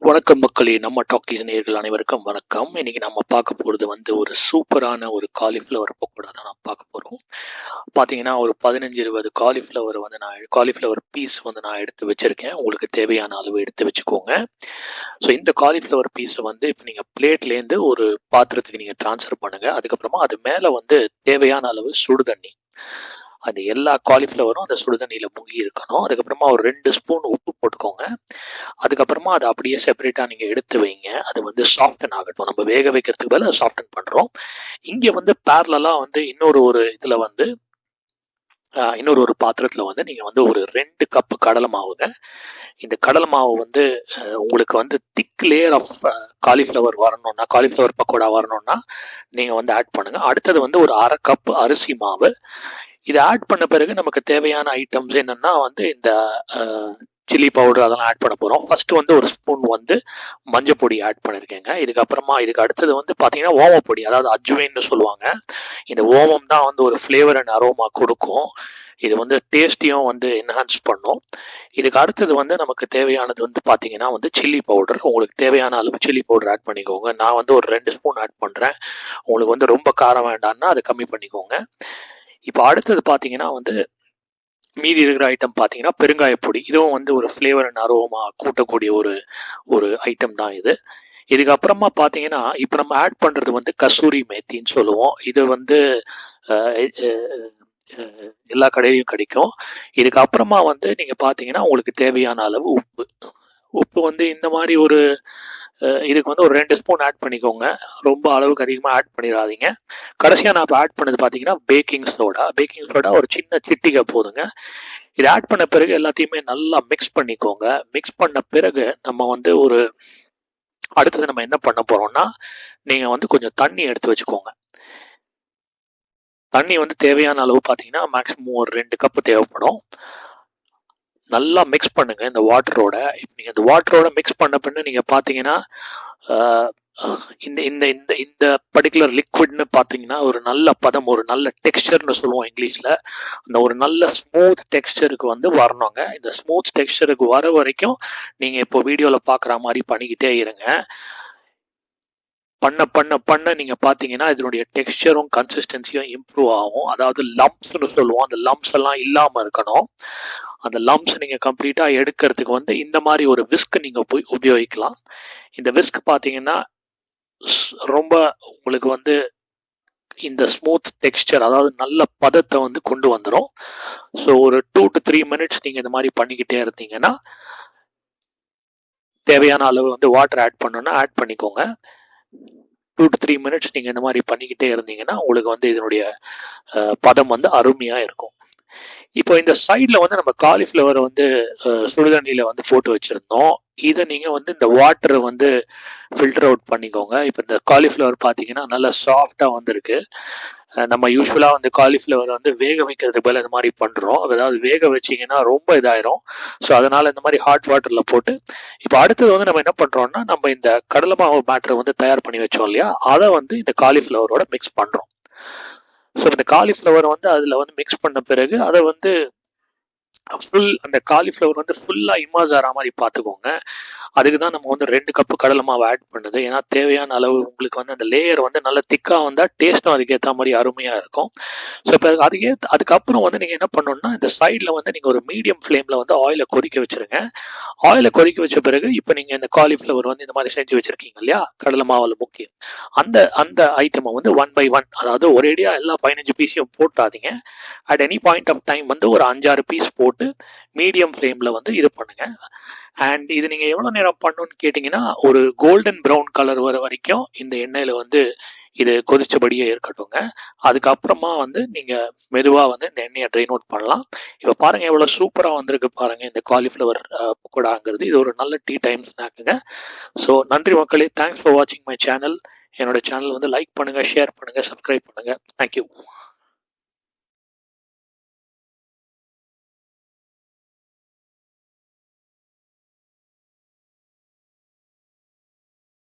வணக்கம் மக்களே, நம்ம டாக்கீஸ் நேயர்கள் அனைவருக்கும் வணக்கம். இன்னைக்கு நம்ம பார்க்க போகிறது ஒரு சூப்பரான ஒரு காலிஃப்ளவர் பக்கோடா தான் நம்ம பார்க்க போகிறோம். பார்த்தீங்கன்னா ஒரு 15-20 காலிஃப்ளவர் காலிஃப்ளவர் பீஸ் நான் எடுத்து வச்சுருக்கேன். உங்களுக்கு தேவையான அளவு எடுத்து வச்சுக்கோங்க. ஸோ இந்த காலிஃப்ளவர் பீஸை இப்போ நீங்கள் பிளேட்லேருந்து ஒரு பாத்திரத்துக்கு நீங்கள் ட்ரான்ஸ்ஃபர் பண்ணுங்கள். அதுக்கப்புறமா அது மேலே தேவையான அளவு சுடு தண்ணி, அது எல்லா காலிஃப்ளவரும் அந்த சுடுதண்ணியில் முங்கி இருக்கணும். அதுக்கப்புறமா ஒரு 2 ஸ்பூன் உப்பு போட்டுக்கோங்க. அதுக்கப்புறமா அதை அப்படியே செப்பரேட்டாக நீங்கள் எடுத்து வைங்க. அது சாஃப்டன் ஆகட்டும். நம்ம வேக வைக்கிறதுக்கு பதில் அதை சாஃப்டன் பண்ணுறோம். இங்கே பேரலாக இன்னொரு இதில் இன்னொரு பாத்திரத்தில் நீங்கள் ஒரு 2 கப்பு கடலை மாவுங்க. இந்த கடலை மாவு உங்களுக்கு திக் லேயர் ஆஃப் காலிஃப்ளவர் வரணும்னா, காலிஃப்ளவர் பக்கோடா வரணும்னா நீங்கள் ஆட் பண்ணுங்கள். அடுத்தது ஒரு 1/2 கப் அரிசி மாவு. இதை ஆட் பண்ண பிறகு நமக்கு தேவையான ஐட்டம்ஸ் என்னன்னா இந்த சில்லி பவுடர் அதெல்லாம் ஆட் பண்ண போகிறோம். ஃபர்ஸ்ட் ஒரு ஸ்பூன் மஞ்சள் பொடி ஆட் பண்ணியிருக்கேங்க. இதுக்கு அடுத்தது பார்த்தீங்கன்னா ஓமப்பொடி, அதாவது அஜ்வைன்னு சொல்லுவாங்க. இந்த ஓமம் தான் ஒரு ஃப்ளேவர் அண்ட் அரோமா கொடுக்கும். இது டேஸ்டியும் என்ஹான்ஸ் பண்ணும். இதுக்கு அடுத்தது நமக்கு தேவையானது பார்த்தீங்கன்னா சில்லி பவுடர். உங்களுக்கு தேவையான அளவு சில்லி பவுடர் ஆட் பண்ணிக்கோங்க. நான் ஒரு 2 ஸ்பூன் ஆட் பண்ணுறேன். உங்களுக்கு ரொம்ப காரம் வேண்டாம்னா அதை கம்மி பண்ணிக்கோங்க. இப்போ அடுத்தது பார்த்தீங்கன்னா மீதி இருக்கிற ஐட்டம் பார்த்தீங்கன்னா பெருங்காயப்பொடி. இதுவும் ஒரு ஃப்ளேவர் அண்ட் அரோமா கூட்டக்கூடிய ஒரு ஐட்டம் தான் இது. இதுக்கப்புறமா பார்த்தீங்கன்னா இப்போ நம்ம ஆட் பண்ணுறது கசூரி மேத்தின்னு சொல்லுவோம். இது எல்லா கடையிலையும் கிடைக்கும். இதுக்கப்புறமா நீங்கள் பார்த்தீங்கன்னா உங்களுக்கு தேவையான அளவு உப்பு இந்த மாதிரி இதுக்கு ஒரு 2 ஸ்பூன் ஆட் பண்ணிக்கோங்க. ரொம்ப அளவுக்கு அதிகமாக ஆட் பண்ணிடாதீங்க. கடைசியாக நான் இப்போ ஆட் பண்ணது பார்த்தீங்கன்னா பேக்கிங் சோடா ஒரு சின்ன சிட்டிகை போதுங்க. இதை ஆட் பண்ண பிறகு எல்லாத்தையுமே நல்லா மிக்ஸ் பண்ணிக்கோங்க. மிக்ஸ் பண்ண பிறகு நம்ம அடுத்தது நம்ம என்ன பண்ண போறோம்னா, நீங்கள் கொஞ்சம் தண்ணி எடுத்து வச்சுக்கோங்க. தண்ணி தேவையான அளவு பார்த்தீங்கன்னா மேக்ஸிமம் ஒரு 2 கப்பு தேவைப்படும். நல்லா மிக்ஸ் பண்ணுங்க இந்த வாட்டரோட. இப்போ நீங்கள் இந்த வாட்டரோட மிக்ஸ் பண்ண பின்ன நீங்கள் பார்த்தீங்கன்னா இந்த இந்த இந்த இந்த பர்டிகுலர் லிக்விட்னு பார்த்தீங்கன்னா ஒரு நல்ல பதம், ஒரு நல்ல டெக்ஸ்டர்னு சொல்லுவோம் இங்கிலீஷில். அந்த ஒரு நல்ல ஸ்மூத் டெக்ஸ்டருக்கு வரணுங்க. இந்த ஸ்மூத் டெக்ஸ்டருக்கு வர வரைக்கும் நீங்கள் இப்போ வீடியோவில் பார்க்குற மாதிரி பண்ணிக்கிட்டே இருங்க. பண்ண பண்ண பண்ண நீங்கள் பார்த்தீங்கன்னா இதனுடைய டெக்ஸ்டரும் கன்சிஸ்டன்சியும் இம்ப்ரூவ் ஆகும். அதாவது லம்ப்ஸ்னு சொல்லுவோம். அந்த லம்ப்ஸ் எல்லாம் இல்லாமல் இருக்கணும். அந்த லம்ப்ஸ் நீங்கள் கம்ப்ளீட்டாக எடுக்கிறதுக்கு இந்த மாதிரி ஒரு விஸ்க் நீங்கள் போய் உபயோகிக்கலாம். இந்த விஸ்க் பார்த்தீங்கன்னா ரொம்ப உங்களுக்கு இந்த ஸ்மூத் டெக்ஸ்டர், அதாவது நல்ல பதத்தை கொண்டு வந்துடும். ஸோ ஒரு 2 to 3 minutes நீங்கள் இந்த மாதிரி பண்ணிக்கிட்டே இருந்தீங்கன்னா தேவையான அளவு வாட்டர் ஆட் பண்ணணும்னா ஆட் பண்ணிக்கோங்க. 2 to 3 minutes நீங்கள் இந்த மாதிரி பண்ணிக்கிட்டே இருந்தீங்கன்னா உங்களுக்கு இதனுடைய பதம் அருமையாக இருக்கும். இப்போ இந்த சைடில் நம்ம காலிஃப்ளவர் சுடுதண்ணியில் போட்டு வச்சுருந்தோம். இதை நீங்கள் இந்த வாட்டரை ஃபில்டர் அவுட் பண்ணிக்கோங்க. இப்போ இந்த காலிஃப்ளவர் பார்த்தீங்கன்னா நல்லா சாஃப்டாக வந்திருக்கு. நம்ம யூஸ்வலாக காலிஃப்ளவர் வேக வைக்கிறதுக்கு பதில் இந்த மாதிரி பண்ணுறோம். அதாவது வேக வச்சிங்கன்னா ரொம்ப இதாயிரும். ஸோ அதனால் இந்த மாதிரி ஹாட் வாட்டரில் போட்டு இப்போ அடுத்தது நம்ம என்ன பண்ணுறோம்னா, நம்ம இந்த கடலை மாவு பேட்டரை தயார் பண்ணி வச்சோம் இல்லையா, அதை இந்த காலிஃப்ளவரோட மிக்ஸ் பண்ணுறோம். ஸோ இந்த காலிஃப்ளவர் அதில் மிக்ஸ் பண்ண பிறகு அதை அந்த காலிஃப்ளவர் ஃபுல்லாக இமாஸ் ஆகிற மாதிரி பார்த்துக்கோங்க. அதுக்கு தான் நம்ம 2 கப்பு கடலை மாவு ஆட் பண்ணுது. ஏன்னா தேவையான அளவு உங்களுக்கு அந்த லேயர் நல்லா திக்காக வந்தால் டேஸ்ட்டும் அதுக்கேற்ற மாதிரி அருமையாக இருக்கும். ஸோ இப்போ அதுக்கப்புறம் நீங்கள் என்ன பண்ணணும்னா, இந்த சைடில் நீங்கள் ஒரு மீடியம் ஃப்ளேமில் ஆயிலை கொதிக்க வச்சுருங்க. ஆயிலை கொதிக்க வச்ச பிறகு இப்போ நீங்கள் இந்த காலிஃப்ளவர் இந்த மாதிரி செஞ்சு வச்சுருக்கீங்க இல்லையா, கடலை மாவில் முக்கியம் அந்த ஐட்டமை 1 by 1, அதாவது ஒரேடியாக எல்லா 15 பீஸையும் போட்டாதீங்க. At any point of time ஒரு 5-6 பீஸ் போட்டு மீடியம் ஃப்ளேமில் இது பண்ணுங்க. அண்ட் இது நீங்கள் எவ்வளோ நேரம் பண்ணணும்னு கேட்டிங்கன்னா, ஒரு கோல்டன் ப்ரௌன் கலர் வர வரைக்கும் இந்த எண்ணெயில் இது கொதிச்சபடியே இருக்கட்டுங்க. அதுக்கப்புறமா நீங்கள் மெதுவாக இந்த எண்ணெயை ட்ரைன் அவுட் பண்ணலாம். இப்போ பாருங்கள் எவ்வளோ சூப்பராக வந்திருக்கு பாருங்கள் இந்த காலிஃப்ளவர் பக்கோடாங்கிறது. இது ஒரு நல்ல டீ டைம் ஸ்நாக்குங்க. ஸோ நன்றி மக்களே, தேங்க்ஸ் ஃபார் வாட்சிங் மை சேனல். என்னோட சேனல் லைக் பண்ணுங்கள், ஷேர் பண்ணுங்கள், சப்ஸ்கிரைப் பண்ணுங்கள். தேங்க்யூ.